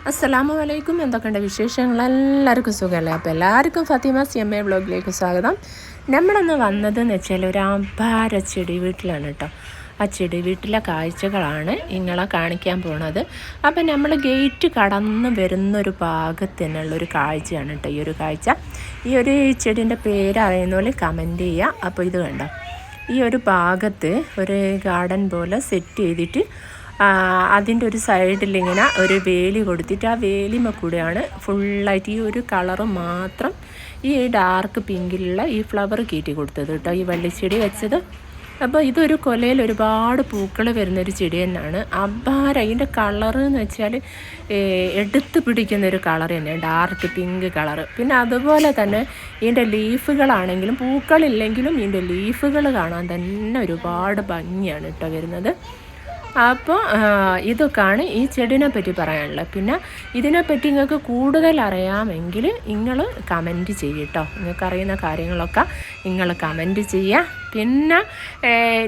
അസ്സലാമു അലൈക്കും. എന്തൊക്കെയുണ്ട് വിശേഷങ്ങൾ? എല്ലാവർക്കും സുഖമല്ലേ? അപ്പോൾ എല്ലാവർക്കും ഫാത്തിമ CMA വ്ളോഗിലേക്ക് സ്വാഗതം. നമ്മളൊന്ന് വന്നതെന്ന് വെച്ചാൽ ഒരു അപാര ചെടി വീട്ടിലാണ് കേട്ടോ. ആ ചെടി വീട്ടിലെ കാഴ്ചകളാണ് നിങ്ങളെ കാണിക്കാൻ പോണത്. അപ്പം നമ്മൾ ഗേറ്റ് കടന്ന് വരുന്നൊരു ഭാഗത്തിനുള്ളൊരു കാഴ്ചയാണ് കേട്ടോ ഈ ഒരു കാഴ്ച. ഈ ഒരു ചെടീൻ്റെ പേര് അറിയുന്ന പോലെ കമൻറ്റ് ചെയ്യുക. അപ്പോൾ ഇത് കണ്ടോ, ഈ ഒരു ഭാഗത്ത് ഒരു ഗാർഡൻ പോലെ സെറ്റ് ചെയ്തിട്ട് അതിൻ്റെ ഒരു സൈഡിലിങ്ങനെ ഒരു വേലി കൊടുത്തിട്ട് ആ വേലിമ കൂടെയാണ് ഫുള്ളായിട്ട് ഈ ഒരു കളറ് മാത്രം ഈ ഡാർക്ക് പിങ്കിലുള്ള ഈ ഫ്ലവർ കയറ്റി കൊടുത്തത് കേട്ടോ, ഈ വള്ളിച്ചെടി വെച്ചത്. അപ്പോൾ ഇതൊരു കൊലയിൽ ഒരുപാട് പൂക്കൾ വരുന്നൊരു ചെടി തന്നെയാണ്. അപാര അതിൻ്റെ കളറ് എന്ന് വെച്ചാൽ എടുത്ത് പിടിക്കുന്നൊരു കളർ തന്നെയാണ്, ഡാർക്ക് പിങ്ക് കളറ്. പിന്നെ അതുപോലെ തന്നെ ഇതിൻ്റെ ലീഫുകളാണെങ്കിലും പൂക്കളില്ലെങ്കിലും ഇതിൻ്റെ ലീഫുകൾ കാണാൻ തന്നെ ഒരുപാട് ഭംഗിയാണ് കേട്ടോ വരുന്നത്. അപ്പോൾ ഇതൊക്കെയാണ് ഈ ചെടിനെ പറ്റി പറയാനുള്ളത്. പിന്നെ ഇതിനെപ്പറ്റി നിങ്ങൾക്ക് കൂടുതൽ അറിയാമെങ്കിൽ നിങ്ങൾ കമൻറ്റ് ചെയ്യട്ടോ. നിങ്ങൾക്കറിയുന്ന കാര്യങ്ങളൊക്കെ നിങ്ങൾ കമൻറ്റ് ചെയ്യുക. പിന്നെ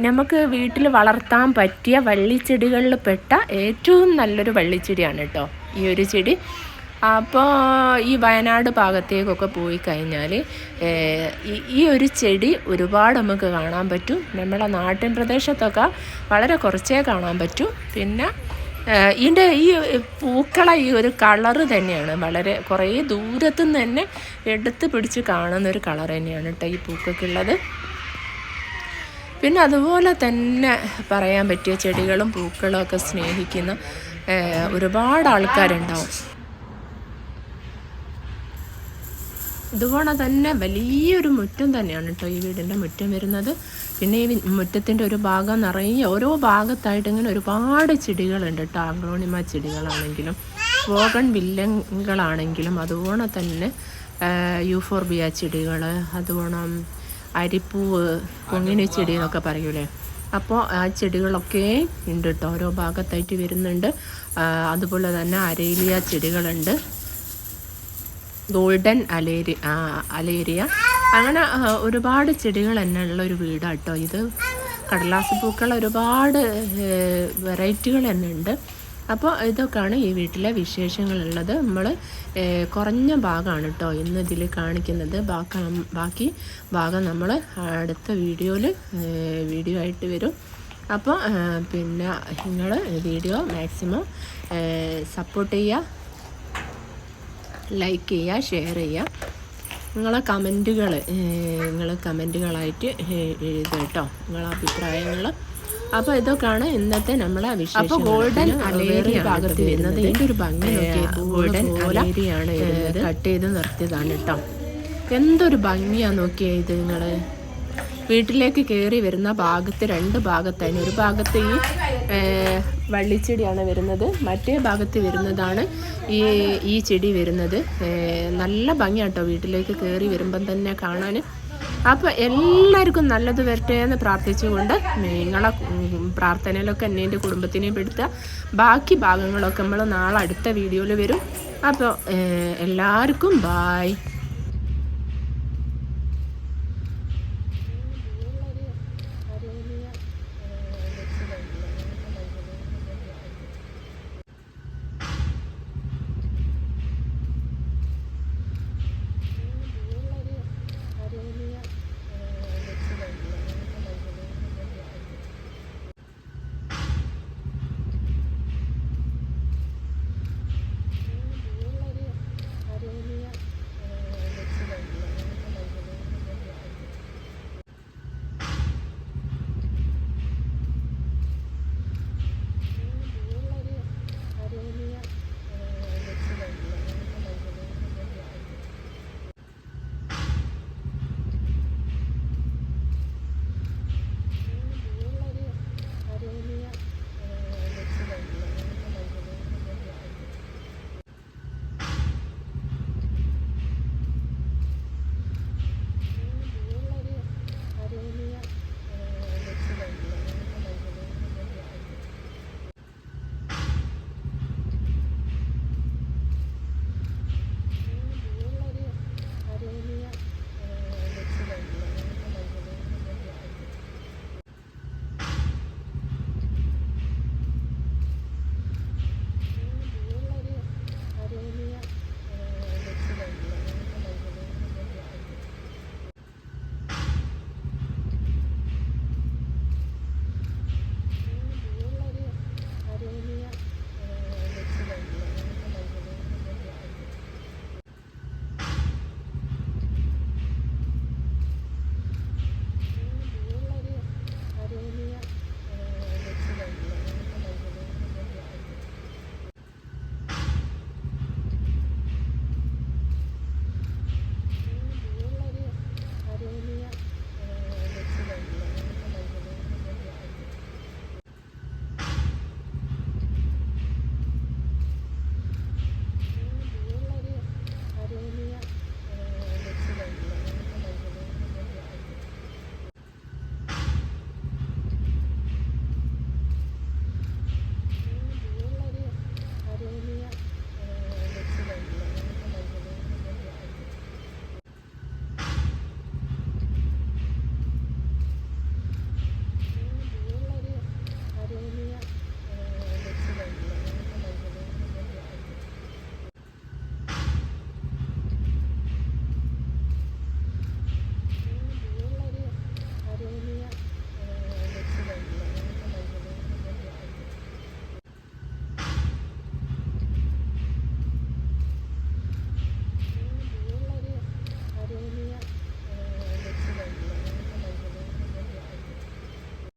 നമുക്ക് വീട്ടിൽ വളർത്താൻ പറ്റിയ വള്ളിച്ചെടികളിൽ പെട്ട ഏറ്റവും നല്ലൊരു വള്ളിച്ചെടിയാണ് കേട്ടോ ഈ ഒരു ചെടി. അപ്പോൾ ഈ വയനാട് ഭാഗത്തേക്കൊക്കെ പോയി കഴിഞ്ഞാൽ ഈ ഒരു ചെടി ഒരുപാട് നമുക്ക് കാണാൻ പറ്റും. നമ്മളെ നാട്ടിൻ പ്രദേശത്തൊക്കെ വളരെ കുറച്ചേ കാണാൻ പറ്റും. പിന്നെ ഇതിൻ്റെ ഈ പൂക്കളെ ഈ ഒരു കളറ് തന്നെയാണ് വളരെ കുറേ ദൂരത്തു നിന്ന് തന്നെ എടുത്ത് പിടിച്ച് കാണുന്നൊരു കളർ തന്നെയാണ് കേട്ടോ ഈ പൂക്കൾക്കുള്ളത്. പിന്നെ അതുപോലെ തന്നെ പറയാൻ പറ്റിയ ചെടികളും പൂക്കളും ഒക്കെ സ്നേഹിക്കുന്ന ഒരുപാട് ആൾക്കാരുണ്ടാവും. ഇതുപോലെ തന്നെ വലിയൊരു മുറ്റം തന്നെയാണ് കേട്ടോ ഈ വീടിൻ്റെ മുറ്റം വരുന്നത്. പിന്നെ ഈ മുറ്റത്തിൻ്റെ ഒരു ഭാഗം നിറയെ ഓരോ ഭാഗത്തായിട്ട് ഇങ്ങനെ ഒരുപാട് ചെടികളുണ്ട് കേട്ടോ. അഗ്ലോണിമ ചെടികളാണെങ്കിലും ബോഗൺ വില്ലകളാണെങ്കിലും അതുപോലെ തന്നെ യൂഫോർബിയ ചെടികൾ, അതുപോലെ അരിപ്പൂവ്, കൊങ്ങിണി ചെടി എന്നൊക്കെ പറയൂലേ. അപ്പോൾ ആ ചെടികളൊക്കെ ഉണ്ട് കേട്ടോ, ഓരോ ഭാഗത്തായിട്ട് വരുന്നുണ്ട്. അതുപോലെ തന്നെ അരേലിയ ചെടികളുണ്ട്, ഗോൾഡൻ അലേരിയ, അങ്ങനെ ഒരുപാട് ചെടികൾ തന്നെ ഉള്ള ഒരു വീടാണ് കേട്ടോ ഇത്. കടലാസ് പൂക്കൾ ഒരുപാട് വെറൈറ്റികൾ തന്നെ ഉണ്ട്. അപ്പോൾ ഇതൊക്കെയാണ് ഈ വീട്ടിലെ വിശേഷങ്ങളുള്ളത്. നമ്മൾ കുറഞ്ഞ ഭാഗമാണ് കേട്ടോ ഇന്ന് ഇതിൽ കാണിക്കുന്നത്. ബാക്കി ഭാഗം നമ്മൾ അടുത്ത വീഡിയോ ആയിട്ട് വരും. അപ്പോൾ പിന്നെ നിങ്ങൾ വീഡിയോ മാക്സിമം സപ്പോർട്ട് ചെയ്യുക, ലൈക്ക് ചെയ്യുക, ഷെയർ ചെയ്യുക. നിങ്ങളെ കമൻറ്റുകളായിട്ട് എഴുതുക കേട്ടോ, നിങ്ങളെ അഭിപ്രായങ്ങൾ. അപ്പോൾ ഇതൊക്കെയാണ് ഇന്നത്തെ നമ്മളെ വിശേഷം. അപ്പോൾ ഗോൾഡൻ അലേരിയ ഭാഗത്ത് വരുന്നത് ഇതിൻ്റെ ഒരു ഭംഗി ഗോൾഡൻ അലേരിയാണ് കട്ട് ചെയ്ത് നിർത്തിയതാണ് കേട്ടോ. എന്തൊരു ഭംഗിയാണ് നോക്കിയേ ഇത്. നിങ്ങൾ വീട്ടിലേക്ക് കയറി വരുന്ന ഭാഗത്ത് രണ്ട് ഭാഗത്തായി, ഒരു ഭാഗത്ത് ഈ വള്ളിച്ചെടിയാണ് വരുന്നത്, മറ്റേ ഭാഗത്ത് വരുന്നതാണ് ഈ ചെടി വരുന്നത്. നല്ല ഭംഗിയാണ് കേട്ടോ വീട്ടിലേക്ക് കയറി വരുമ്പം തന്നെ കാണാൻ. അപ്പോൾ എല്ലാവർക്കും നല്ലത് വരട്ടെ എന്ന് പ്രാർത്ഥിച്ചുകൊണ്ട് നിങ്ങളെ പ്രാർത്ഥനയിലൊക്കെ എന്നെ കുടുംബത്തിനെയും പെടുത്തുക. ബാക്കി ഭാഗങ്ങളൊക്കെ നമ്മൾ നാളെ അടുത്ത വീഡിയോയിൽ വരും. അപ്പോൾ എല്ലാവർക്കും ബായ്.